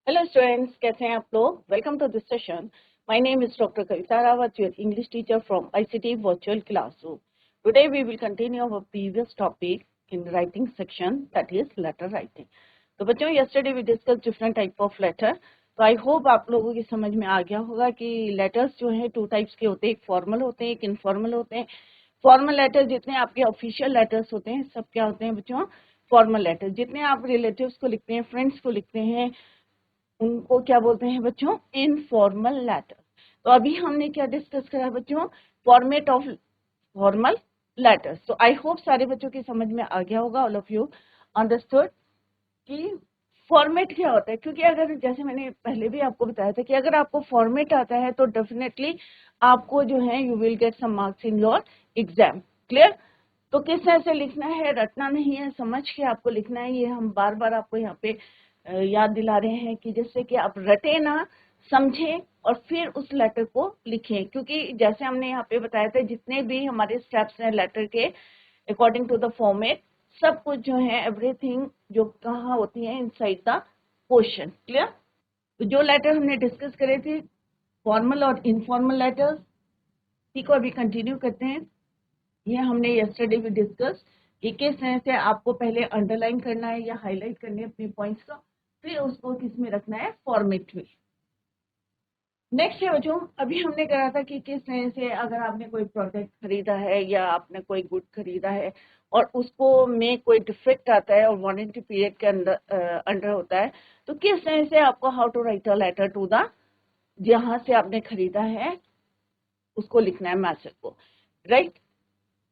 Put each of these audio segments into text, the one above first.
Hello students, कैसे हैं आप लोग? Welcome to this session. My name is Dr. Kavita Rawat, your English teacher from ICT Virtual Classroom. Today we will continue our previous topic in writing section, that is letter writing. तो बच्चों yesterday we discussed different type of letter. तो I hope आप लोगों की समझ में आ गया होगा कि letters जो है two types के होते हैं, एक formal होते हैं, एक informal होते हैं. फॉर्मल लेटर जितने आपके ऑफिशियल लेटर्स होते हैं सब क्या होते हैं बच्चों? Formal letter. जितने आप रिलेटिव्स को लिखते हैं, फ्रेंड्स को लिखते हैं, उनको क्या बोलते हैं बच्चों? Informal letter. तो अभी हमने क्या डिस्कस करा बच्चों? Format of formal letters. तो आई होप सारे बच्चों की समझ में आ गया होगा, ऑल ऑफ यू अंडरस्टूड कि फॉर्मेट क्या होता है. क्योंकि अगर जैसे मैंने पहले भी आपको बताया था कि अगर आपको फॉर्मेट आता है तो डेफिनेटली आपको जो है you will get some marks in your exam. Clear? तो किस तरह से लिखना है, रटना नहीं है, समझ के आपको लिखना है. ये हम बार बार आपको यहाँ पे याद दिला रहे हैं कि जिससे कि आप रटे ना, समझें और फिर उस लेटर को लिखें. क्योंकि जैसे हमने यहाँ पे बताया था जितने भी हमारे स्टेप्स हैं लेटर के अकॉर्डिंग टू द फॉर्मेट, सब कुछ जो है एवरीथिंग जो कहाँ होती है इनसाइड द क्वेश्चन. क्लियर? तो जो लेटर हमने डिस्कस करे थे फॉर्मल और इनफॉर्मल लेटर्स, इसी को अभी कंटिन्यू करते हैं. ये हमने यस्टरडे भी डिस्कस कि किस तरह से आपको पहले अंडरलाइन करना है या हाईलाइट करने अपने पॉइंट्स को, फिर उसको किस में रखना है? फॉर्मेट में. नेक्स्ट है बच्चों, अभी हमने कहा था कि किस तरह से अगर आपने कोई प्रोडक्ट खरीदा है या आपने कोई गुड खरीदा है और उसको में कोई डिफेक्ट आता है और वारंटी पीरियड के अंडर होता है, तो किस तरह से आपको how to write a letter to the जहां से आपने खरीदा है उसको लिखना है मैसेज को. राइट?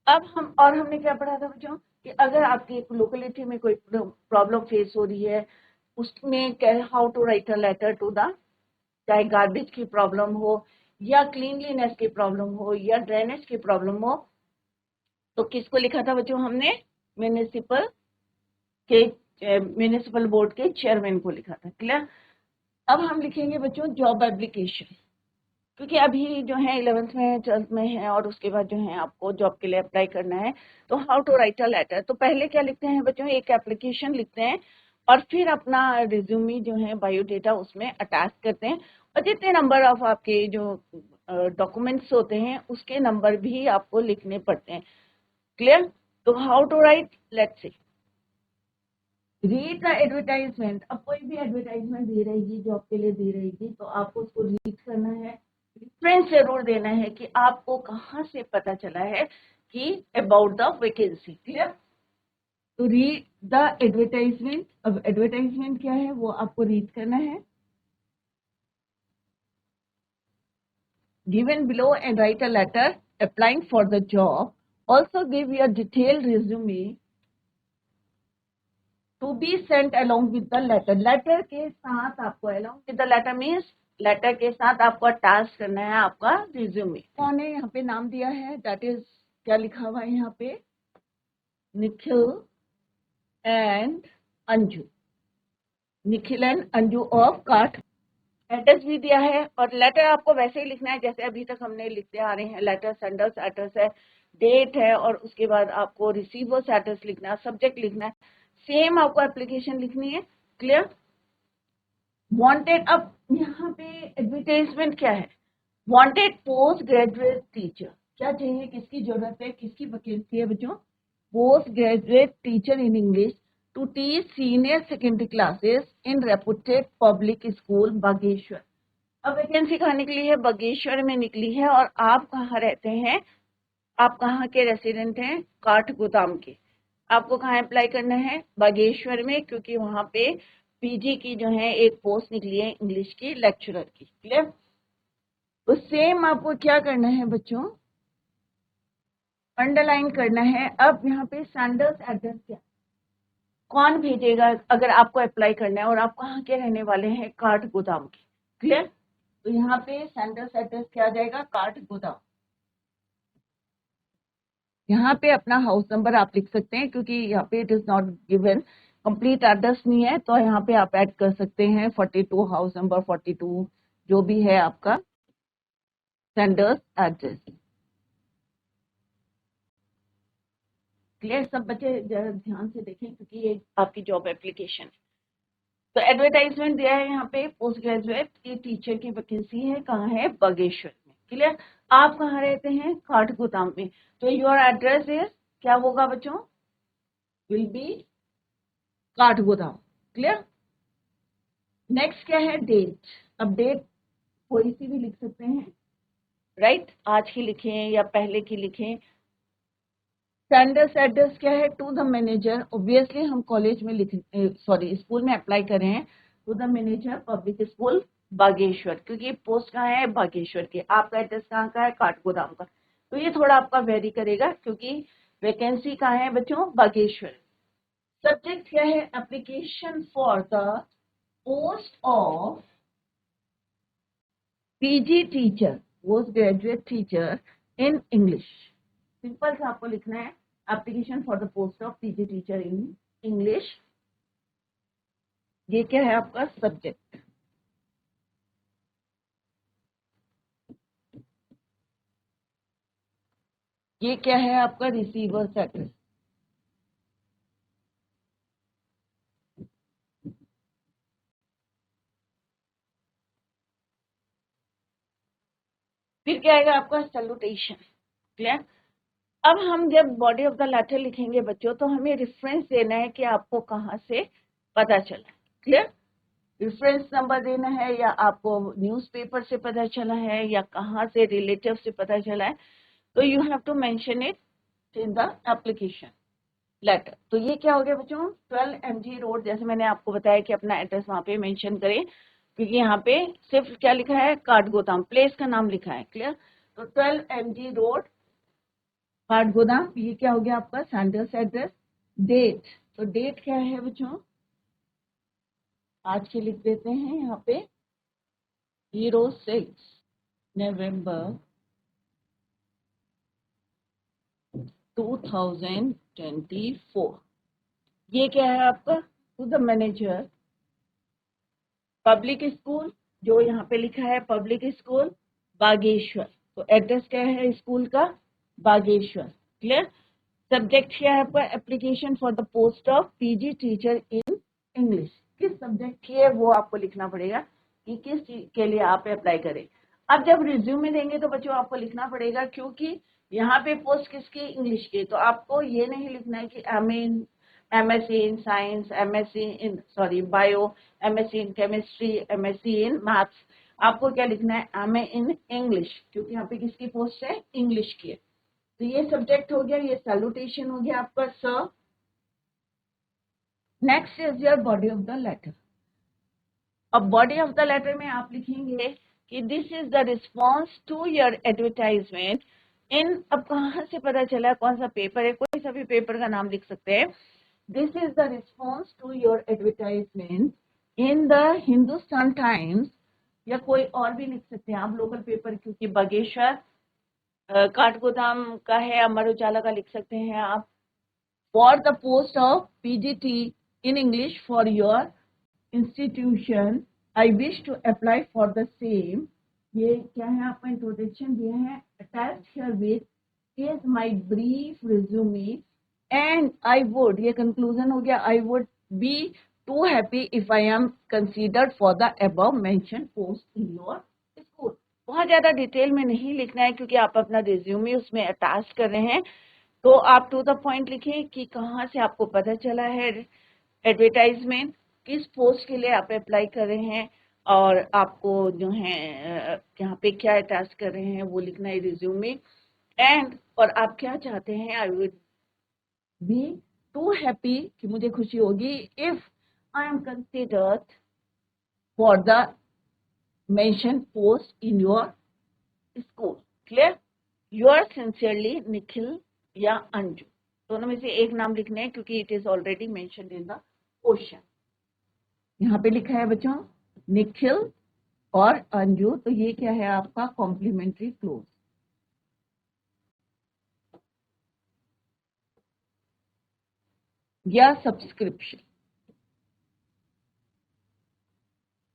अब हमने क्या पढ़ा था बच्चों कि अगर आपकी एक लोकेलिटी में कोई प्रॉब्लम फेस हो रही है, उसमें how to write a letter to the, चाहे गार्बेज की प्रॉब्लम हो या क्लीनलीनेस की प्रॉब्लम हो या ड्रेनेज की प्रॉब्लम हो, तो किसको लिखा था बच्चों हमने? म्यूनिसिपल म्यूनिसिपल बोर्ड के चेयरमैन को लिखा था. क्लियर? अब हम लिखेंगे बच्चों जॉब एप्लीकेशन. क्योंकि अभी जो है 11th में 12th में है और उसके बाद जो है आपको जॉब के लिए अप्लाई करना है, तो how to write a letter. तो पहले क्या लिखते हैं बच्चों? एक एप्लीकेशन लिखते हैं और फिर अपना रिज्यूमी जो है बायोडेटा उसमें अटैच करते हैं और जितने नंबर ऑफ आपके जो डॉक्यूमेंट्स होते हैं उसके नंबर भी आपको लिखने पड़ते हैं. क्लियर? तो how to write, let's see. Read the advertisement. अब कोई भी एडवर्टाइजमेंट दे रहेगी, जॉब के लिए दे रहेगी, तो आपको उसको रीड करना है. रेफरेंस जरूर देना है कि आपको कहाँ से पता चला है कि अबाउट द वैकेंसी. क्लियर? तो रीड द एडवर्टाइजमेंट. अब एडवर्टाइजमेंट क्या है वो आपको रीड करना है. Given below and write a letter applying for the job. Also give your detailed resume to be sent along with the letter. Letter के साथ आपको along with the letter means letter के साथ आपको अटैच करना है आपका रिज्यूमे. उन्होंने यहाँ पे नाम दिया है, दैट इज क्या लिखा हुआ है यहाँ पे? Nikhil and Anju. Nikhil and Anju of काठ. एड्रेस भी दिया है और लेटर आपको वैसे ही लिखना है जैसे अभी तक हमने लिखते आ रहे हैं. लेटर सेंडर्स एड्रेस है, डेट है और उसके बाद आपको रिसीवर्स एड्रेस लिखना है, सब्जेक्ट लिखना है. सेम आपको एप्लीकेशन लिखनी है. क्लियर? वांटेड. अब यहाँ पे एडवर्टाइजमेंट क्या है? Wanted post graduate teacher. क्या चाहिए, किसकी जरूरत है, किसकी वैकेंसी है बच्चों? Post graduate teacher in English to teach senior secondary classes in reputed public school Bageshwar. अब वैकेंसी कहाँ निकली है? बागेश्वर में निकली है. और आप कहाँ रहते हैं? आप कहाँ के रेसिडेंट हैं? काठगोदाम के. आपको कहाँ अप्लाई करना है? बागेश्वर में, क्योंकि वहां पे पीजी की जो है एक पोस्ट निकली है इंग्लिश की लेक्चरर की. क्लियर? तो सेम आपको क्या करना है बच्चों? अंडरलाइन करना है. अब यहाँ पे सेंडर्स एड्रेस क्या, कौन भेजेगा अगर आपको अप्लाई करना है और आप कहाँ के रहने वाले हैं? काठगोदाम के. क्लियर? तो यहाँ पे सेंडर्स एड्रेस क्या आ जाएगा? काठगोदाम. यहाँ पे अपना हाउस नंबर आप लिख सकते हैं क्योंकि यहाँ पे it is not given, complete address नहीं है, तो यहाँ पे आप ऐड कर सकते हैं 42 हाउस नंबर 42 जो भी है आपका सेंडर्स एड्रेस. क्लियर? सब बच्चे जरा ध्यान से देखें क्योंकि ये आपकी जॉब एप्लीकेशन है. तो एडवर्टाइजमेंट दिया है यहाँ पे पोस्ट ग्रेजुएट की टीचर की वैकेंसी है, कहाँ है, बागेश्वर में। क्लियर। आप कहाँ रहते हैं, काठगोदाम में, तो योर एड्रेस इज क्या होगा बच्चों, will be Kathgodam. Clear. Next क्या है, डेट। अब डेट कोई सी भी लिख सकते हैं, राइट, आज की लिखें या पहले की लिखें। स्टैंडर्ड एड्रेस क्या है, टू द मैनेजर, ऑब्वियसली हम कॉलेज में लिख, सॉरी स्कूल में अप्लाई कर रहे हैं, to the manager public school Bageshwar, क्योंकि पोस्ट कहाँ है, बागेश्वर की। आपका एड्रेस कहाँ का है, काठगोदाम का, तो ये थोड़ा आपका वेरी करेगा क्योंकि वैकेंसी कहाँ है बच्चों, बागेश्वर। सब्जेक्ट क्या है, application for the post of PG teacher, post graduate teacher in English. Simple सा आपको लिखना है, application for the post of PG teacher in English. ये क्या है आपका सब्जेक्ट। ये क्या है आपका रिसीवर्स एड्रेस। फिर क्या आएगा आपका सैल्यूटेशन। क्लियर। अब हम जब बॉडी ऑफ द लेटर लिखेंगे बच्चों, तो हमें रेफरेंस देना है कि आपको कहाँ से पता चला। क्लियर। रेफरेंस नंबर देना है, या आपको न्यूज़पेपर से पता चला है, या कहाँ से रिलेटिव से पता चला है, तो you have to mention it in the application letter. तो ये क्या हो गया बच्चों, 12 MG रोड, जैसे मैंने आपको बताया कि अपना एड्रेस वहां पे मेंशन करें, क्योंकि यहाँ पे सिर्फ क्या लिखा है, काठगोदाम, प्लेस का नाम लिखा है। क्लियर। तो 12 MG रोड काठगोदाम, ये क्या हो गया आपका सैंडर्स एड्रेस। डेट, तो डेट क्या है बच्चों, आज के लिख देते हैं यहाँ पे 06 नवंबर 2024। ये क्या है आपका, to the manager public school, जो यहाँ पे लिखा है पब्लिक स्कूल बागेश्वर, तो एड्रेस क्या है स्कूल का, बागेश्वर। क्लियर। सब्जेक्ट क्या है आपका, application for the post of PG teacher in English. किस सब्जेक्ट की है वो आपको लिखना पड़ेगा कि किस चीज के लिए आप अप्लाई करें। अब जब रिज्यूमे देंगे तो बच्चों आपको लिखना पड़ेगा, क्योंकि यहाँ पे पोस्ट किसकी, इंग्लिश की, तो आपको ये नहीं लिखना है कि MSc in science, MSc in sorry bio, MSc in chemistry, MSc in maths। आपको क्या लिखना है, MA in English, क्योंकि यहाँ पे किसकी पोस्ट है, इंग्लिश की है। तो ये सब्जेक्ट हो गया, ये सैल्यूटेशन हो गया आपका sir. Next is your body of the letter. अब बॉडी ऑफ द लेटर में आप लिखेंगे कि this is the response to your advertisement in, अब कहाँ से पता चला कौन सा पेपर है, कोई सा भी पेपर का नाम लिख सकते हैं। This is the response to your advertisement in the Hindustan Times, या कोई और भी लिख सकते हैं आप लोकल पेपर, क्योंकि बागेश्वर काठगोदाम का है, अमर उजाला का लिख सकते हैं आप। For the post of PGT in English for your institution, I wish to apply for the same. ये क्या है आपका इंट्रोडक्शन दिया है, attached herewith is my brief resume and I would, ये कंक्लूजन हो गया, I would be too happy if I am considered for the above mention post in your school. बहुत ज्यादा डिटेल में नहीं लिखना है, क्योंकि आप अपना रिज्यूमे उसमें अटैच कर रहे हैं, तो आप टू द पॉइंट लिखें कि कहाँ से आपको पता चला है एडवर्टाइजमेंट, किस पोस्ट के लिए आप अप्लाई कर रहे हैं, और आपको जो है यहाँ पे क्या अटैच कर रहे हैं वो लिखना है रिज्यूमे। एंड और आप क्या चाहते हैं, I would be too happy, कि मुझे खुशी होगी, if I am considered for the mention post in your school. Clear. Your sincerely Nikhil या अंजू, दोनों में से एक नाम लिखने हैं, क्योंकि it is already mentioned in the question. यहाँ पे लिखा है बच्चों निखिल और अंजू, तो ये क्या है आपका कॉम्प्लीमेंट्री क्लोज। या सब्सक्रिप्शन,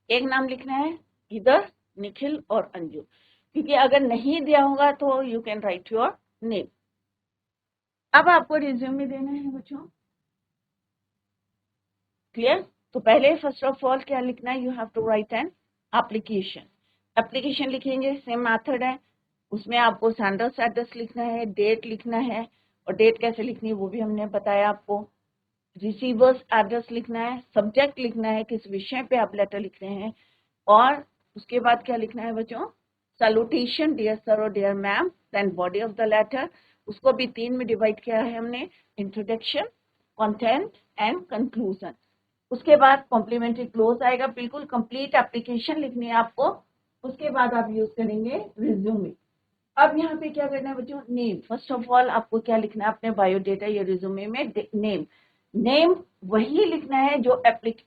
एक नाम लिखना है, इधर निखिल और अंजू, क्योंकि अगर नहीं दिया होगा तो you can write your name. अब आपको रिज्यूमे देना है बच्चों। क्लियर। तो पहले फर्स्ट ऑफ ऑल क्या लिखना है, you have to write an application. Application लिखेंगे, सेम मेथड है, उसमें आपको सेंडर्स एड्रेस लिखना है, डेट लिखना है, और डेट कैसे लिखनी है वो भी हमने बताया आपको। रिसीवर्स एड्रेस लिखना है, सब्जेक्ट लिखना है, किस विषय पे आप लेटर लिख रहे हैं, और उसके बाद क्या लिखना है बच्चों, सैल्यूटेशन डियर सर और dear ma'am, then body of the letter, उसको भी 3 में डिवाइड किया है हमने, इंट्रोडक्शन, कंटेंट एंड कंक्लूजन। उसके बाद कॉम्प्लीमेंट्री क्लोज आएगा, बिल्कुल कंप्लीट एप्लीकेशन लिखनी है आपको। उसके बाद आप यूज करेंगे रिज्यूमे। अब यहाँ पे क्या करना है बच्चों, नेम। फर्स्ट ऑफ ऑल आपको क्या लिखना है अपने बायोडेटा या रिज्यूमे में, नेम। नेम वही लिखना है जो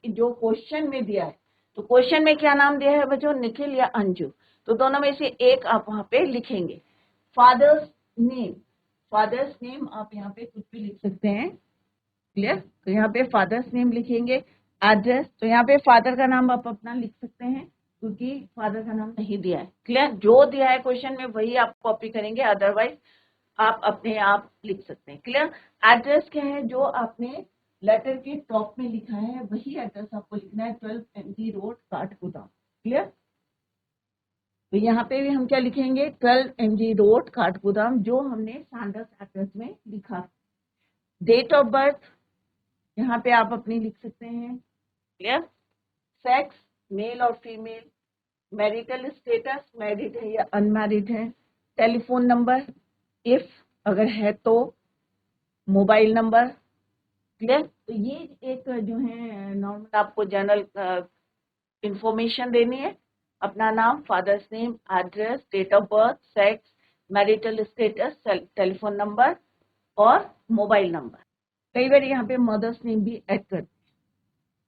जो क्वेश्चन में दिया है। तो क्वेश्चन में क्या नाम दिया है बच्चों, निखिल या अंजू, तो दोनों में से एक आप वहां पे लिखेंगे। फादर्स नेम, फादर्स नेम आप यहाँ पे कुछ भी लिख सकते हैं, क्लियर। तो यहाँ पे फादर्स नेम लिखेंगे। एड्रेस, तो यहाँ पे फादर का नाम आप अपना लिख सकते हैं क्योंकि फादर का नाम नहीं दिया है, क्लियर। जो दिया है क्वेश्चन में वही आप कॉपी करेंगे, अदरवाइज आप अपने आप लिख सकते हैं, क्लियर। एड्रेस क्या है, जो आपने लेटर के टॉप में लिखा है वही एड्रेस आपको लिखना है, 12 MG रोड काठगोदाम, क्लियर। तो यहाँ पे भी हम क्या लिखेंगे, 12 MG रोड काठगोदाम, जो हमने सैंडर्स एड्रेस में लिखा। डेट ऑफ बर्थ यहाँ पे आप अपनी लिख सकते हैं, क्लियर। सेक्स मेल और फीमेल, मैरिटल स्टेटस मैरिड है या अनमैरिड है, टेलीफोन नंबर इफ अगर है तो, मोबाइल नंबर, क्लियर। तो ये एक जो है नॉर्मल आपको जनरल इंफॉर्मेशन देनी है। अपना नाम, father's name, address, date of birth, sex, marital status, telephone number और मोबाइल नंबर। कई बार यहाँ पे मदर्स नेम भी ऐड करते हैं।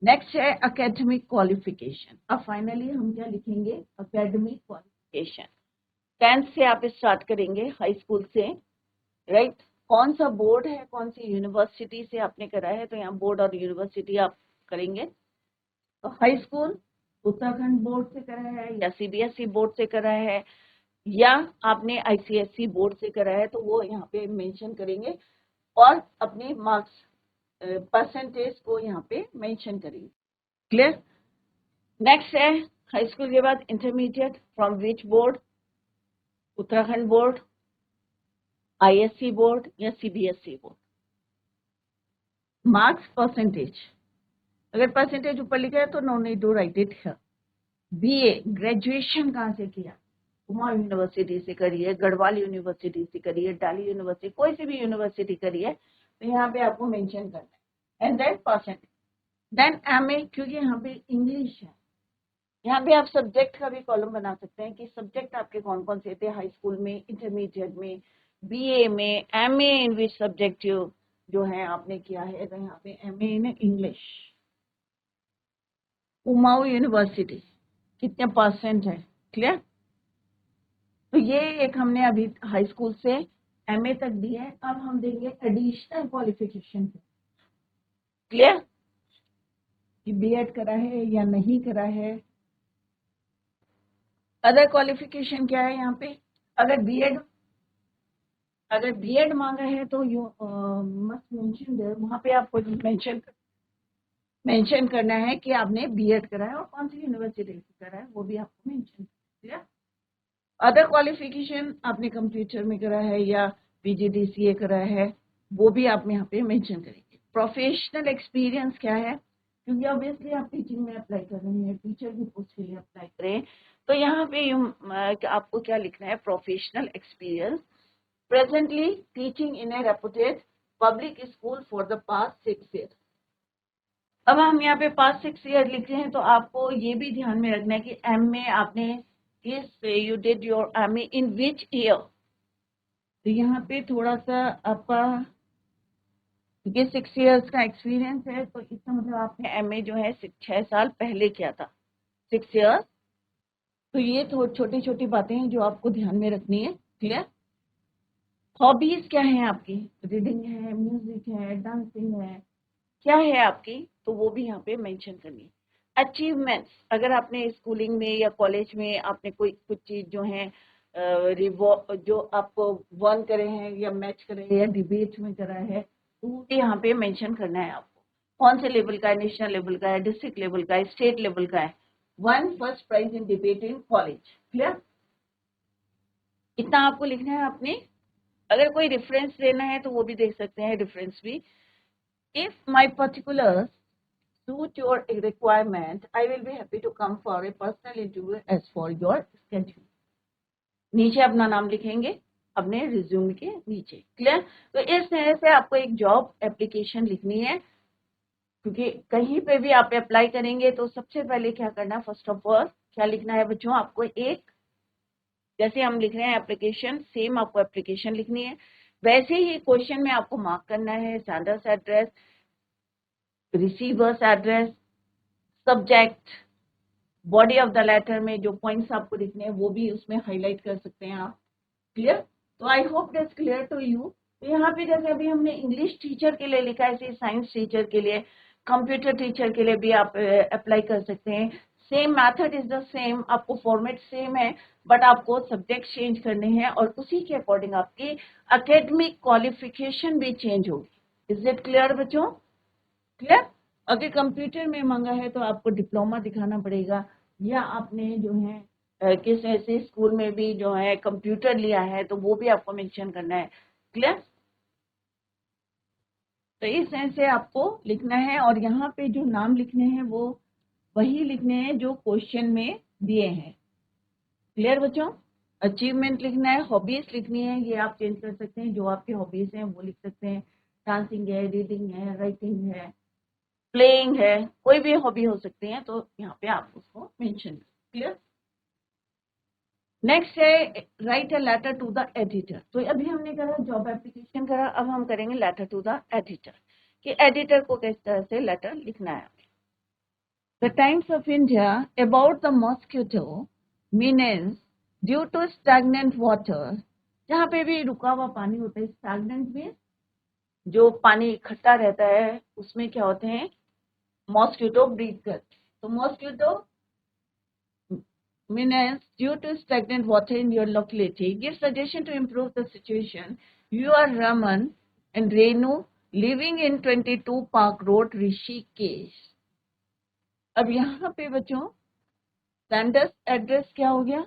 नेक्स्ट है एकेडमिक क्वालिफिकेशन। अब फाइनली हम क्या लिखेंगे, एकेडमिक क्वालिफिकेशन। 10th से आप स्टार्ट करेंगे, हाई स्कूल से, राइट। कौन सा बोर्ड है, कौन सी यूनिवर्सिटी से आपने करा है, तो यहाँ बोर्ड और यूनिवर्सिटी आप करेंगे। तो हाई स्कूल उत्तराखंड बोर्ड से करा है या CBSE बोर्ड से करा है या आपने ICSE बोर्ड से करा है, तो वो यहाँ पे मेंशन करेंगे और अपने मार्क्स परसेंटेज को यहाँ पे मेंशन करेंगे, क्लियर। नेक्स्ट है हाई स्कूल के बाद intermediate, from which board, Uttarakhand board, ISC board या CBSE बोर्ड। मार्क्स परसेंटेज, अगर परसेंटेज ऊपर लिखा है तो no need to write it here. BA graduation कहाँ से किया, कुमाऊं यूनिवर्सिटी से करिए, गढ़वाल यूनिवर्सिटी से करिए, दिल्ली यूनिवर्सिटी, कोई सी भी यूनिवर्सिटी करिए, तो यहाँ पे आपको मेंशन करना है। And then percentage, then MA, क्योंकि यहाँ पे इंग्लिश है, यहाँ पे आप सब्जेक्ट का भी कॉलम बना सकते हैं कि सब्जेक्ट आपके कौन कौन से थे हाई स्कूल में, इंटरमीडिएट में, BA में, MA इन विच सब्जेक्ट जो है आपने किया है, तो यहाँ पे MA in English. Kumaon university कितने परसेंट है, क्लियर। तो ये एक हमने अभी हाई स्कूल से MA तक दी है। अब हम देंगे एडिशनल क्वालिफिकेशन, क्लियर, कि B.Ed करा है या नहीं करा है। अदर क्वालिफिकेशन क्या है यहाँ पे, अगर B.Ed मांगा है तो यू मस्ट मेंशन देयर, वहां पे आपको मेंशन करना है कि आपने B.Ed करा है और कौन सी यूनिवर्सिटी से करा है, वो भी आपको मेंशन, क्लियर। अदर क्वालिफिकेशन आपने कंप्यूटर में करा है या PGDCA करा है, वो भी आप यहाँ पे मेंशन करेंगे। प्रोफेशनल एक्सपीरियंस क्या है, क्योंकि ऑब्वियसली आप टीचिंग में अप्लाई कर रहे हैं, टीचर की पोस्ट के लिए अप्लाई करें, तो यहाँ पे आपको क्या लिखना है, professional experience, presently teaching in A reputed public school for the past 6 years। अब हम यहाँ पे पास्ट 6 years लिख रहे हैं, तो आपको ये भी ध्यान में रखना है कि MA आपने you did your MA in which year। तो यहाँ पे थोड़ा सा आपका, क्योंकि 6 years का एक्सपीरियंस है, तो इसका मतलब आपने MA जो है 6 साल पहले किया था, 6 years। तो ये छोटी छोटी बातें हैं जो आपको ध्यान में रखनी है, क्लियर। हॉबीज क्या है आपकी, रीडिंग है, म्यूजिक है, डांसिंग है, क्या है आपकी, तो वो भी यहाँ पे मेंशन करनी है। अचीवमेंट्स, अगर आपने स्कूलिंग में या कॉलेज में आपने कोई कुछ चीज जो है जो आपको वन करे हैं या मैच करे हैं या डिबेट में करा है, तो वो भी यहाँ पे मेंशन करना है आपको। कौन से लेवल का है, नेशनल लेवल का है, डिस्ट्रिक्ट लेवल का है, स्टेट लेवल का है। 1 first prize in debate in college. Clear? इतना आपको लिखना है आपने। अगर कोई रेफरेंस देना है तो वो भी देख सकते हैं, रेफरेंस भी। If my particulars suit your requirement, I will be happy to come for a personal interview as for your schedule. नीचे अपना नाम लिखेंगे अपने रिज्यूम के नीचे। क्लियर? तो इस तरह से आपको एक जॉब एप्लीकेशन लिखनी है, क्योंकि कहीं पे भी आप अप्लाई करेंगे तो सबसे पहले क्या करना है, फर्स्ट ऑफ ऑल क्या लिखना है बच्चों, आपको एक, जैसे हम लिख रहे हैं एप्लीकेशन, सेम आपको एप्लीकेशन लिखनी है। वैसे ही क्वेश्चन में आपको मार्क करना है sender's address, receiver's address, subject, body of the letter में जो पॉइंट्स आपको लिखने हैं वो भी उसमें हाईलाइट कर सकते हैं आप। क्लियर? तो I hope that's clear to you. तो यहाँ पे जैसे अभी हमने इंग्लिश टीचर के लिए लिखा है, ऐसे साइंस टीचर के लिए, कंप्यूटर टीचर के लिए भी आप अप्लाई कर सकते हैं। Same method is the same, आपको फॉर्मेट सेम है, बट आपको सब्जेक्ट चेंज करने हैं और उसी के अकॉर्डिंग आपकी एकेडमिक क्वालिफिकेशन भी चेंज होगी। इज इट क्लियर बच्चों? क्लियर? अगर कंप्यूटर में मांगा है तो आपको डिप्लोमा दिखाना पड़ेगा, या आपने जो है किस ऐसे स्कूल में भी जो है कंप्यूटर लिया है तो वो भी आपको मेंशन करना है। क्लियर? तो इस तरह से आपको लिखना है, और यहाँ पे जो नाम लिखने हैं वो वही लिखने हैं जो क्वेश्चन में दिए हैं। क्लियर बच्चों? अचीवमेंट लिखना है, हॉबीज लिखनी है, ये आप चेंज कर सकते हैं, जो आपकी हॉबीज हैं वो लिख सकते हैं। डांसिंग है, रीडिंग है, राइटिंग है, प्लेइंग है, कोई भी हॉबी हो सकती है, तो यहाँ पे आप उसको मेंशन करें। क्लियर? नेक्स्ट है write a letter to the editor. तो अभी हमने करा जॉब एप्लीकेशन करा, अब हम करेंगे लेटर टू द एडिटर, कि एडिटर को किस तरह से लेटर लिखना है। The Times of India about the mosquito menace due to stagnant water. जहाँ पे भी रुका हुआ पानी होता है, स्टैग्नेंट में जो पानी इकट्ठा रहता है उसमें क्या होते हैं, मॉस्किटो ब्रीड करते हैं। तो mosquito menace due to stagnant water in your locality. Give suggestion to improve the situation. You are Raman and Renu living in 22 Park Road, Rishikesh. अब यहाँ पे बच्चों सेंडर्स एड्रेस क्या हो गया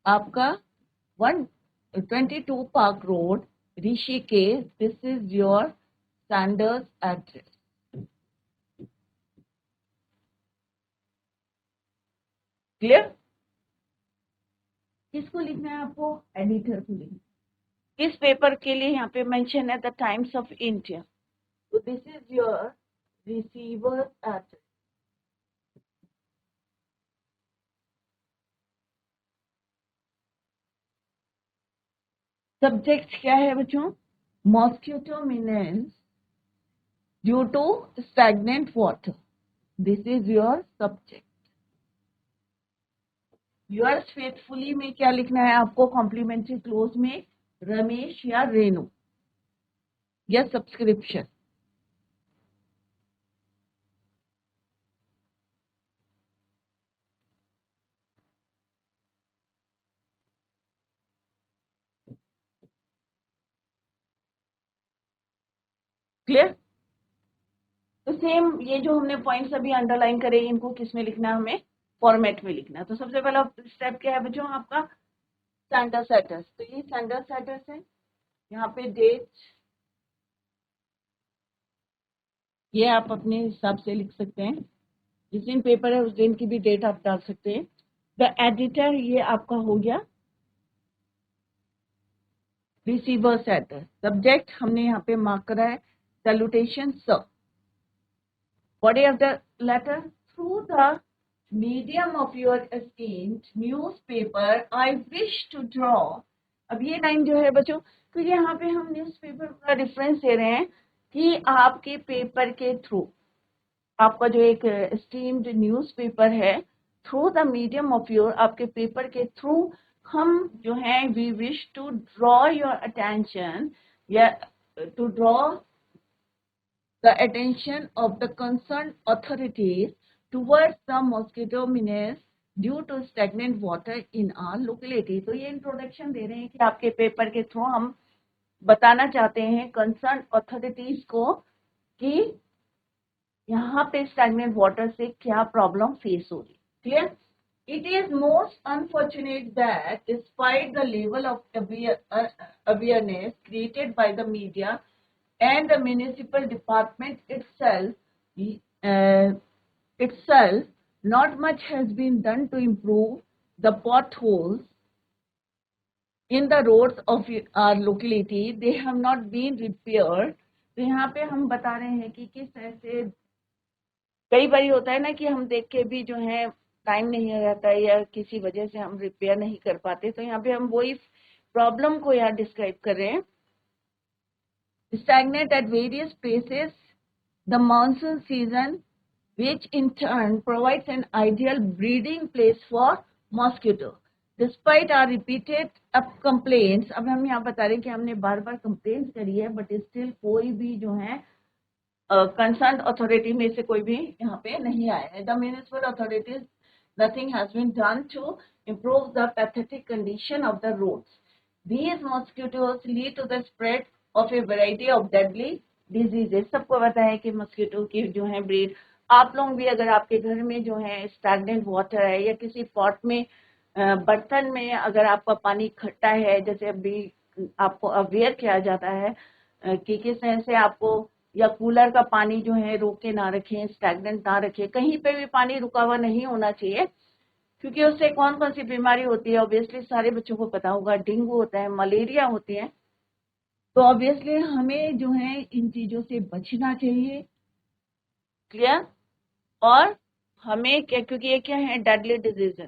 आपका, 122 park road, Rishikesh. This is your sender's address. Clear? किसको लिखना है आपको, एडिटर को लिखना। इस पेपर के लिए यहाँ पे मेंशन है द टाइम्स ऑफ इंडिया, तो this is your receiver address. Subject क्या है बच्चों, mosquito menace due to stagnant water, this is your subject. Yours faithfully में क्या लिखना है आपको, कॉम्प्लीमेंट्री क्लोज में रमेश या रेणु या सब्सक्रिप्शन। क्लियर? तो सेम ये जो हमने पॉइंट्स अभी अंडरलाइन करे, इनको किस में लिखना है, हमें फॉर्मेट में लिखना है। तो सबसे पहला स्टेप क्या है बच्चों आपका, सेंडर्स एड्रेस। तो ये सेंडर्स एड्रेस है, यहाँ पे डेट ये आप अपने हिसाब से लिख सकते हैं, जिस दिन पेपर है उस दिन की भी डेट आप डाल सकते हैं। द एडिटर ये आपका हो गया रिसीवर्स एड्रेस। सब्जेक्ट हमने यहाँ पे मार्क करा है salutation sir. Body of the letter, through the medium of your esteemed newspaper I wish to draw. अब ये लाइन जो है बच्चों, तो यहाँ पे हम न्यूज़पेपर का रेफरेंस दे रहे हैं कि आपके पेपर के थ्रू, आपका जो एक esteemed न्यूज़पेपर है, through the medium of your, आपके पेपर के थ्रू हम जो है we wish to draw your attention, या to draw the attention of the concerned authorities towards the mosquito menace due to stagnant water in our locality। तो ये introduction दे रहे हैं कि आपके पेपर के थ्रू हम बताना चाहते हैं कंसर्न अथॉरिटीज को कि यहाँ पे स्टैग्नेंट वाटर से क्या प्रॉब्लम फेस हो रही। Clear? It is most unfortunate that despite the level of awareness created by the media and the municipal department itself, not much has been done to improve the potholes in the roads of our locality. They have not been repaired. तो यहाँ पे हम बता रहे हैं कि किस तरह से कई बार होता है ना कि हम देख के भी जो है टाइम नहीं रहता है या किसी वजह से हम रिपेयर नहीं कर पाते। तो यहाँ पे हम वही प्रॉब्लम को यहाँ डिस्क्राइब कर रहे हैं। Stagnate at various places the monsoon season which in turn provides an ideal breeding place for mosquito. Despite our repeated complaints, अब हम यहाँ बता रहे हैं कि हमने बार बार कंप्लेंट करी है, बट स्टिल कोई भी जो है कंसर्न अथॉरिटी में से कोई भी यहाँ पे नहीं आया है। The municipal authorities nothing has been done to improve the pathetic condition of the roads. These mosquitoes lead to the spread of a variety of deadly diseases. सबको पता है कि मस्किटो की जो है ब्रीड, आप लोग भी अगर आपके घर में जो है स्टैग्नेंट वाटर है या किसी पॉट में बर्तन में अगर आपका पानी इकट्ठा है, जैसे अभी आपको अवेयर किया जाता है कि किस तरह से आपको, या कूलर का पानी जो है रोक के ना रखें, स्टैग्नेंट ना रखें, कहीं पे भी पानी रुका हुआ नहीं होना चाहिए, क्योंकि उससे कौन कौन सी बीमारी होती है ऑब्वियसली सारे बच्चों को पता होगा। डेंगू होता है, मलेरिया होती है। तो ऑब्वियसली हमें जो है इन चीजों से बचना चाहिए। क्लियर? और हमें क्या, क्योंकि ये क्या है डेडली डिजीज,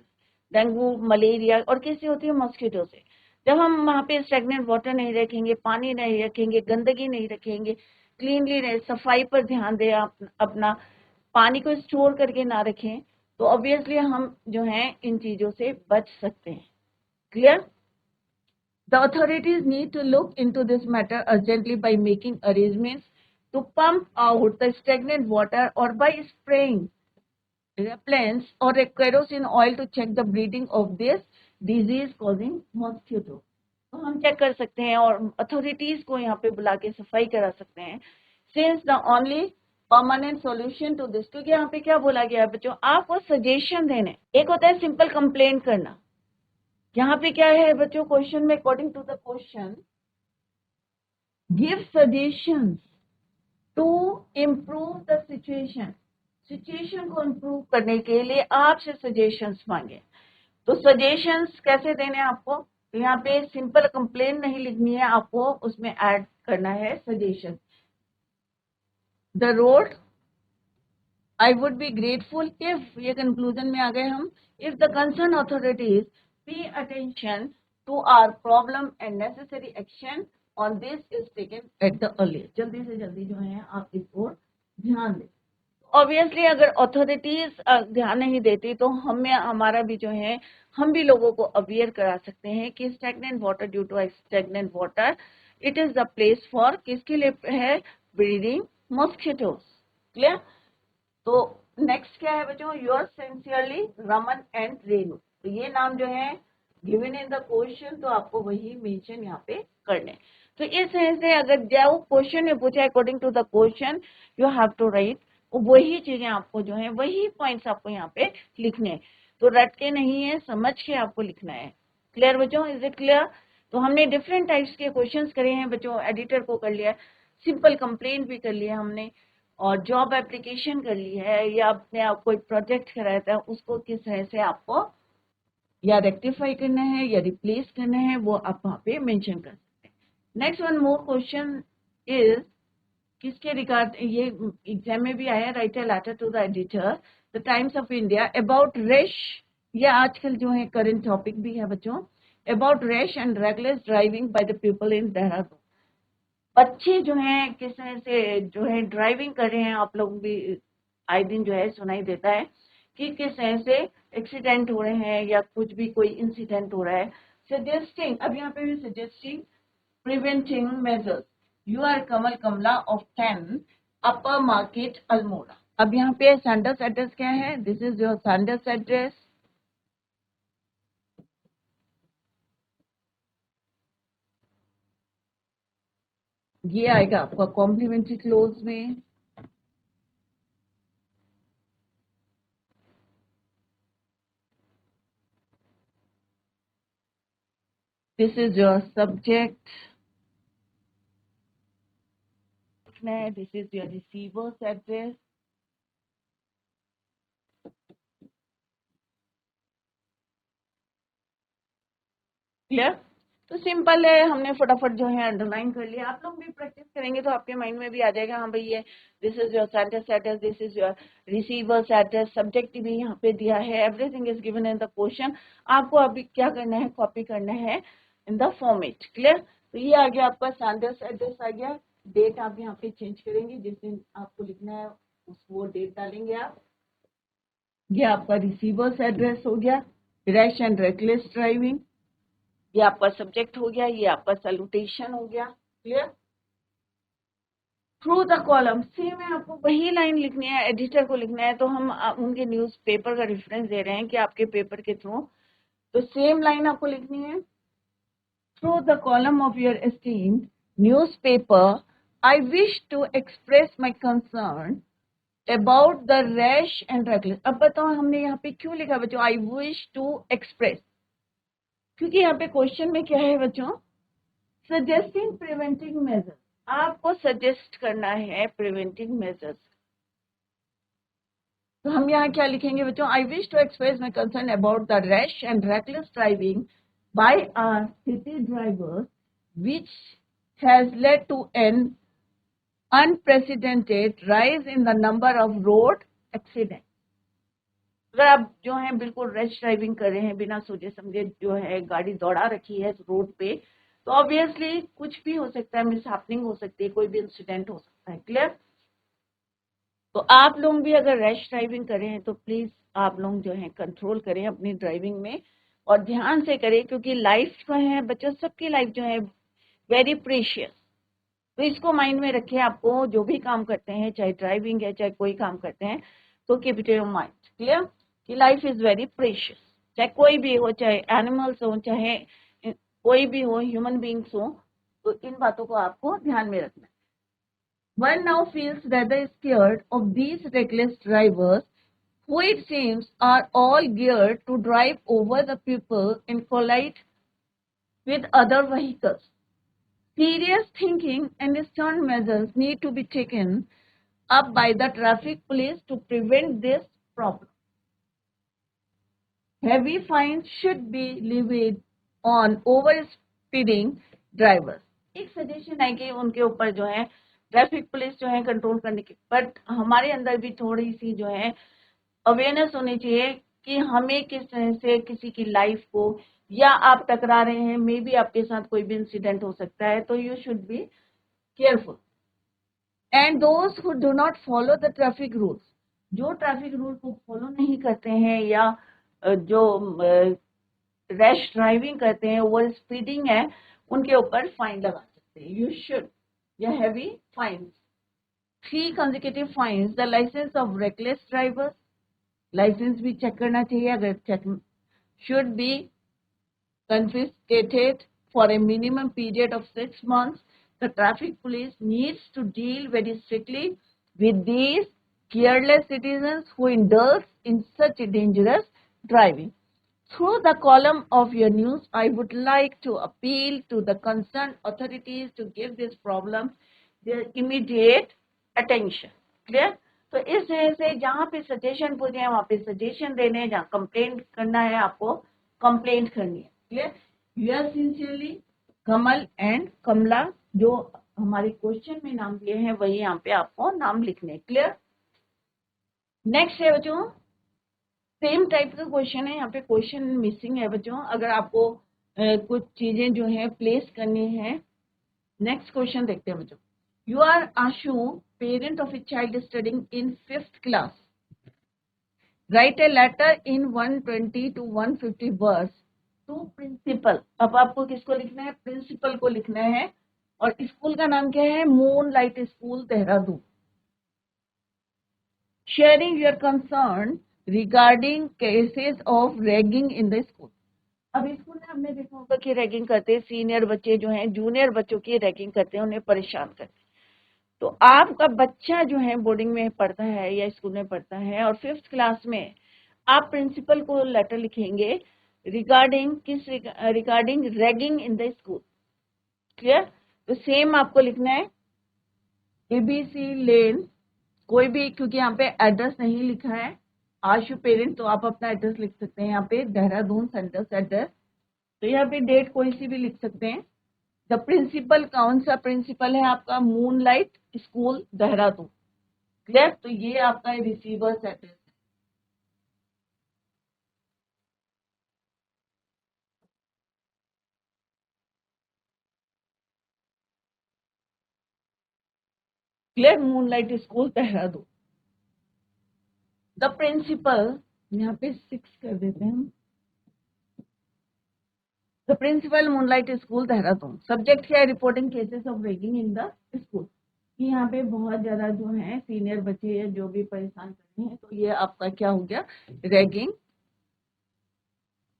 डेंगू मलेरिया, और किससे होती है? मॉस्किटो से। जब हम वहां पे स्टैग्नेंट वाटर नहीं रखेंगे, पानी नहीं रखेंगे, गंदगी नहीं रखेंगे, क्लीनली रहे, सफाई पर ध्यान दें, अपना पानी को स्टोर करके ना रखें, तो ऑब्वियसली हम जो है इन चीजों से बच सकते हैं। Clear? The authorities need to look into this matter urgently by making arrangements to pump out the stagnant water or by spraying repellents or a kerosene oil to check the breeding of this disease causing mosquito. तो हम check कर सकते हैं और authorities को यहाँ पे बुला के सफाई करा सकते हैं। Since the only permanent solution to this, क्योंकि यहाँ पे क्या बोला गया है बच्चों, आपको सजेशन देने, एक होता है सिंपल कंप्लेंट करना, यहाँ पे क्या है बच्चों क्वेश्चन में, according to the question, give suggestions to improve the situation. Situation को इम्प्रूव करने के लिए आपसे सजेशंस मांगे। तो सजेशंस कैसे देने आपको? तो यहाँ पे सिंपल कंप्लेन नहीं लिखनी है, आपको उसमें ऐड करना है suggestion. The road, I would be grateful if, ये कंक्लूजन में आ गए हम, if the concern authorities pay attention to our problem and necessary action on this is taken at the earliest. जल्दी से जल्दी जो है आप इस ओर ध्यान दें। ऑब्वियसली अगर अथॉरिटीज ध्यान नहीं देती तो हमें, हमारा भी जो है, हम भी लोगों को अवेयर करा सकते हैं कि stagnant water, due to stagnant water, it is the place for, किसके लिए है? Breeding mosquitoes. क्लियर? तो नेक्स्ट क्या है बच्चों? Your sincerely Raman and Renu. तो ये नाम जो है गिवन इन द क्वेश्चन, तो आपको वही मेंशन यहाँ पे करने। तो इस तरह से अगर जो क्वेश्चन में पूछा according to the question you have to write, वही चीजें आपको जो है, वही पॉइंट्स आपको यहाँ पे लिखने हैं। तो रट के नहीं है, समझ के आपको लिखना है। क्लियर बच्चों? Is it clear? तो हमने डिफरेंट टाइप्स के क्वेश्चंस करे हैं बच्चों, एडिटर को कर लिया, सिंपल कंप्लेंट भी कर लिया हमने, और जॉब एप्लीकेशन कर ली है, या अपने आप कोई प्रोजेक्ट कराया था उसको किस तरह से आपको या रेक्टिफाई करना है या रिप्लेस करना है, वो आप वहाँ पे मेंशन कर सकते हैं। Next one more question is, किसके रिगार्ड, ये एग्जाम में भी आया, write a letter to the editor the Times of India about rush, ये आजकल जो है करंट टॉपिक भी है बच्चों, about rush and regular driving by the people in Dehradun. बच्चे जो हैं किस तरह से जो है ड्राइविंग कर रहे हैं, आप लोग भी आए दिन जो है सुनाई देता है कि किस तरह से एक्सीडेंट हो रहे हैं या कुछ भी कोई इंसिडेंट हो रहा है। सजेस्टिंग, अब यहाँ पे भी suggesting preventing measures, you are Kamal Kamala of 10 upper market Almora. अब यहाँ पे सैंडर्स एड्रेस क्या है? This is your sender's address. ये आएगा आपका कॉम्प्लीमेंट्री क्लोज में। This is your subject. This is your receiver's address. Clear? तो सिंपल है, हमने फटाफट जो है अंडरलाइन कर लिया। आप लोग भी प्रैक्टिस करेंगे तो आपके माइंड में भी आ जाएगा, हाँ भाई ये this is your sentence address, this is your receivers address, subject भी यहाँ पे दिया है, everything is given in the question. आपको अभी क्या करना है, कॉपी करना है इन द फॉर्मेट। क्लियर? तो ये आ गया आपका सेंटेंस एड्रेस आ गया। डेट आप यहाँ पे चेंज करेंगे, जिस दिन आपको लिखना है वो डेट डालेंगे आप। ये आपका रिसीवर्स एड्रेस हो गया। रैश एंड रेकलेस ड्राइविंग, ये आपका सब्जेक्ट हो गया, ये आपका सैल्यूटेशन हो गया। Clear? Through the column, same है, आपको वही लाइन लिखनी है, एडिटर को लिखना है। तो हम उनके न्यूज़पेपर का रेफरेंस दे रहे हैं कि आपके पेपर के थ्रू, तो सेम लाइन आपको लिखनी है। Through the column of your esteemed newspaper, I wish to express my concern about the rash and reckless. अब बताओ हमने यहाँ पे क्यों लिखा बच्चों आई विश टू एक्सप्रेस? क्योंकि यहाँ पे क्वेश्चन में क्या है बच्चों, सजेस्टिंग प्रिवेंटिंग मेजर्स, आपको सजेस्ट करना है प्रिवेंटिंग मेजर्स। तो हम यहाँ क्या लिखेंगे बच्चों, I wish to express my concern about the rash and reckless driving by our city drivers which has led to an unprecedented rise in the number of road accident. अगर आप जो है बिल्कुल रैश ड्राइविंग कर रहे हैं, बिना सोचे समझे जो है गाड़ी दौड़ा रखी है रोड पे, तो ऑब्वियसली कुछ भी हो सकता है, मिस हैपनिंग हो सकती है, कोई भी इंसिडेंट हो सकता है। क्लियर? तो आप लोग भी अगर रैश ड्राइविंग कर रहे हैं तो प्लीज आप लोग जो है कंट्रोल करें अपनी ड्राइविंग में, और ध्यान से करें, क्योंकि लाइफ जो है बच्चों, सबकी लाइफ जो है वेरी प्रीशियस। तो इसको माइंड में रखें, आपको जो भी काम करते हैं, चाहे ड्राइविंग है चाहे कोई काम करते हैं, तो keep it in mind. Clear? कि लाइफ इज वेरी प्रीशियस, चाहे कोई भी हो, चाहे एनिमल्स हो, चाहे कोई भी हो, ह्यूमन बींग्स हो, तो इन बातों को आपको ध्यान में रखना है। One now feels rather scared of these reckless drivers who it seems are all geared to drive over the people and collide with other vehicles. Serious thinking and stern measures need to be taken up by the traffic police to prevent this problem. Heavy fines should be levied on over-speeding drivers. एक suggestion है कि उनके ऊपर जो है traffic police जो है control करने की, बट हमारे अंदर भी थोड़ी सी जो है अवेयरनेस होनी चाहिए कि हमें किस तरह से किसी की लाइफ को, या आप टकरा रहे हैं, मे बी आपके साथ कोई भी इंसिडेंट हो सकता है, तो you should be careful. And those who do not follow the traffic rules, जो ट्रैफिक रूल को फॉलो नहीं करते हैं या जो रैश ड्राइविंग करते हैं, ओवर स्पीडिंग है, उनके ऊपर फाइन लगा सकते हैं। यू शुड या heavy fine, 3 consecutive fines, the license of reckless drivers, licence भी चेक करना चाहिए, अगर check should be confiscated for a minimum period of 6 months. The traffic police needs to deal very strictly with these careless citizens who indulge in such dangerous driving. Through the column of your news, I would like to appeal to the concerned authorities to give this problem their immediate attention. Clear? तो इस तरह से जहाँ पे suggestion पूछे हैं वहाँ पे सजेशन देने हैं, जहाँ कंप्लेंट करना है आपको कंप्लेंट करनी है। Clear? Your sincerely Kamal and Kamala, जो हमारे क्वेश्चन में नाम दिए हैं वही यहाँ पे आपको नाम लिखने। क्लियर? नेक्स्ट है बच्चों, सेम टाइप का क्वेश्चन है, यहाँ पे क्वेश्चन मिसिंग है बच्चों, अगर आपको कुछ चीजें जो है प्लेस करनी है। नेक्स्ट क्वेश्चन देखते हैं बच्चों। You are Ashu, parent of a child studying in 5th class, write a letter in 120 to 150 words to principal. अब आपको किसको लिखना है? प्रिंसिपल को लिखना है, और स्कूल का नाम क्या है? Moon light school Dehradun. Sharing your concern regarding cases of ragging in the school. अब स्कूल में हमने देखा होगा कि रैगिंग करते हैं, सीनियर बच्चे जो हैं जूनियर बच्चों की रैगिंग करते हैं, उन्हें परेशान करते हैं। तो आपका बच्चा जो है बोर्डिंग में पढ़ता है या स्कूल में पढ़ता है, और 5th क्लास में आप प्रिंसिपल को लेटर लिखेंगे रिगार्डिंग किस regarding ragging in the school. Clear? तो सेम आपको लिखना है ABC लेन, कोई भी, क्योंकि यहाँ पे एड्रेस नहीं लिखा है आशु पेरेंट, तो आप अपना एड्रेस लिख सकते हैं यहाँ पे देहरादून सेंटर एड्रेस। तो यहाँ पे डेट कोई सी भी लिख सकते हैं। द प्रिंसिपल, कौन सा प्रिंसिपल है आपका? Moonlight school Dehradun. क्लियर? तो ये आपका रिसीवर्स एड्रेस है। Clear? Moonlight school Dehradun. The principal, यहाँ पे 6 कर देते हैं हम। The principal Moonlight school Dehradun. Subject क्या है? Reporting cases of ragging in the school. कि यहाँ पे बहुत ज्यादा जो है सीनियर बच्चे हैं जो भी परेशान कर रहे हैं, तो ये आपका क्या हो गया? Ragging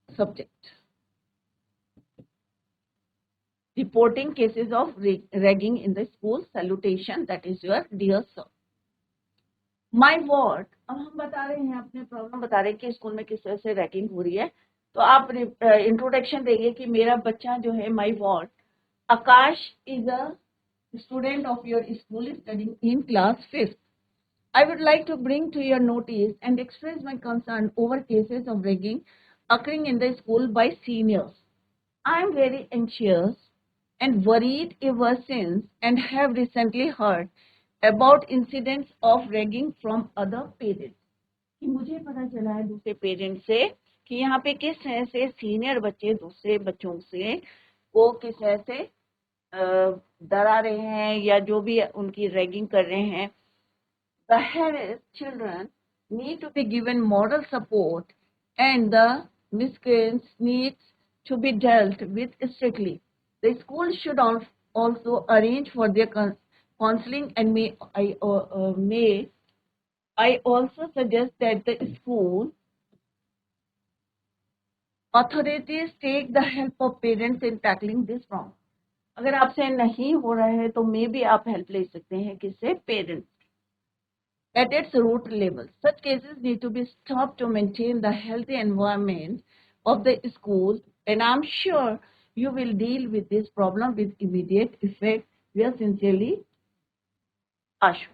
subject. Reporting cases of ragging in the school. Salutation, that is your dear sir. My ward, अब हम बता रहे हैं, अपने प्रॉब्लम बता रहे हैं कि स्कूल में किस तरह से रैगिंग हो रही है। तो आप इंट्रोडक्शन देंगे कि मेरा बच्चा जो है, my ward Aakash is a student of your school studying in class 5th. I would like to bring to your notice and express my concern over cases of ragging occurring in the school by seniors. I am very anxious and worried ever since and have recently heard about incidents of ragging from other parents. कि मुझे पता चला है दूसरे parent से कि यहाँ पे किस तरह से सीनियर बच्चे दूसरे बच्चों से वो किस तरह से डरा रहे हैं या जो भी उनकी रैगिंग कर रहे हैं। The harassed children need to be given moral support and the miscreants needs to be dealt with strictly. The school should also arrange for their counseling and may I also suggest that the school authorities take the help of parents in tackling this problem. अगर आपसे नहीं हो रहा है तो मे भी आप help ले सकते हैं किससे? Parents. At its root level, such cases need to be stopped to maintain the healthy environment of the school, and I'm sure you will deal with this problem with immediate effect. We are sincerely Ashu.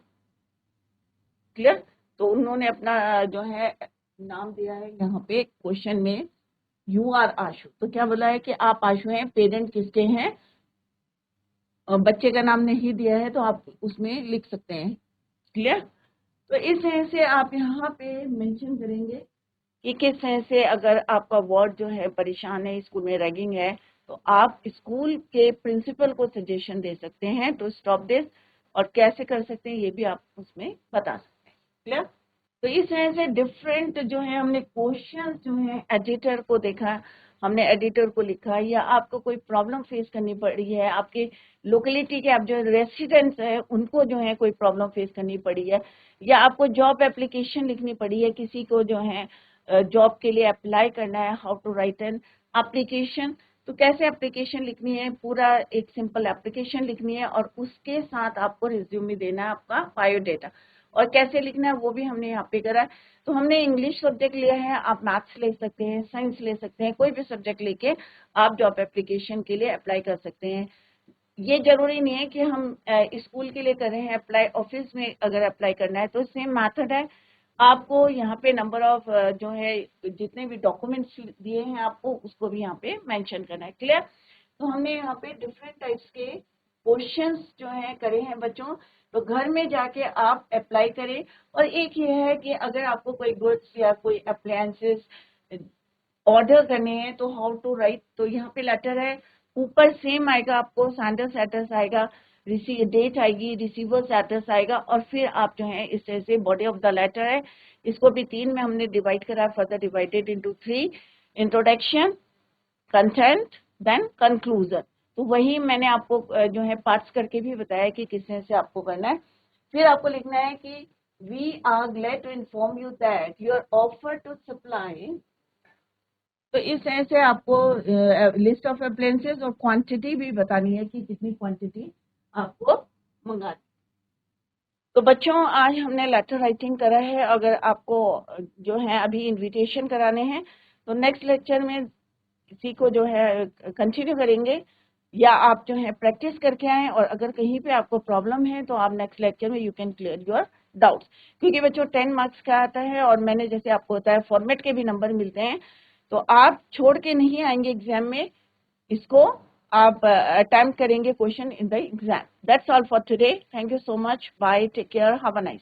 Clear? तो उन्होंने अपना जो है नाम दिया है यहाँ पे क्वेश्चन में, यू आर आशु। तो क्या बोला है कि आप आशु हैं, पेरेंट किसके हैं? बच्चे का नाम नहीं दिया है तो आप उसमें लिख सकते हैं। क्लियर? तो इस तरह से आप यहाँ पे मेंशन करेंगे कि किस तरह से अगर आपका वार्ड जो है परेशान है, स्कूल में रैगिंग है, तो आप स्कूल के प्रिंसिपल को सजेशन दे सकते हैं टू स्टॉप दिस, और कैसे कर सकते हैं ये भी आप उसमें बता सकते हैं। क्लियर? तो इस तरह से डिफरेंट जो है हमने क्वेश्चन जो है एडिटर को देखा, हमने एडिटर को लिखा, या आपको कोई प्रॉब्लम फेस करनी पड़ी है, आपके लोकेलिटी के आप जो रेसिडेंट्स है उनको जो है कोई प्रॉब्लम फेस करनी पड़ी है, या आपको जॉब एप्लीकेशन लिखनी पड़ी है, किसी को जो है जॉब के लिए अप्लाई करना है, how to write an application. तो कैसे एप्लीकेशन लिखनी है? पूरा एक सिंपल एप्लीकेशन लिखनी है और उसके साथ आपको रिज्यूमे देना है, आपका बायोडेटा। और कैसे लिखना है वो भी हमने यहाँ पे करा है। तो हमने इंग्लिश सब्जेक्ट लिया है, आप मैथ्स ले सकते हैं, साइंस ले सकते हैं, कोई भी सब्जेक्ट लेके आप जॉब एप्लीकेशन के लिए अप्लाई कर सकते हैं। ये जरूरी नहीं है कि हम स्कूल के लिए कर रहे हैं अप्लाई, ऑफिस में अगर अप्लाई करना है तो सेम मेथड है। आपको यहाँ पे नंबर ऑफ जो है जितने भी डॉक्यूमेंट्स दिए हैं आपको उसको भी यहाँ पे मेंशन करना है। क्लियर? तो हमने यहाँ पे डिफरेंट टाइप्स के क्वेश्चंस जो है करे हैं बच्चों, तो घर में जाके आप अप्लाई करें। और एक ये है कि अगर आपको कोई गुड्स या कोई अप्लायंसेस ऑर्डर करने हैं तो हाउ टू राइट, तो यहाँ पे लेटर है, ऊपर सेम आएगा, आपको सेंडर्स एड्रेस आएगा, डेट आएगी, रिसीवर्स एड्रेस आएगा, और फिर आप जो है इस तरह से बॉडी ऑफ द लेटर है, इसको भी 3 में हमने डिवाइड करा, further divided into 3, introduction, content, then conclusion. तो वही मैंने आपको जो है पार्ट्स करके भी बताया कि किस तरह से आपको करना है। फिर आपको लिखना है कि we are glad to inform you that your offer to supply. तो इस तरह से आपको लिस्ट ऑफ अप्लायंसेस और क्वांटिटी भी बतानी है कि कितनी क्वांटिटी आपको मंगानी। तो बच्चों आज हमने लेटर राइटिंग करा है। अगर आपको जो है अभी इनविटेशन कराने हैं तो नेक्स्ट लेक्चर में इसी को जो है कंटिन्यू करेंगे, या आप जो है प्रैक्टिस करके आए, और अगर कहीं पे आपको प्रॉब्लम है तो आप नेक्स्ट लेक्चर में you can clear your doubts. क्योंकि बच्चों 10 मार्क्स का आता है, और मैंने जैसे आपको बताया फॉर्मेट के भी नंबर मिलते हैं, तो आप छोड़ के नहीं आएंगे एग्जाम में, इसको आप अटेम्प्ट करेंगे question in the exam. That's all for today. Thank you so much, bye, take care, have a nice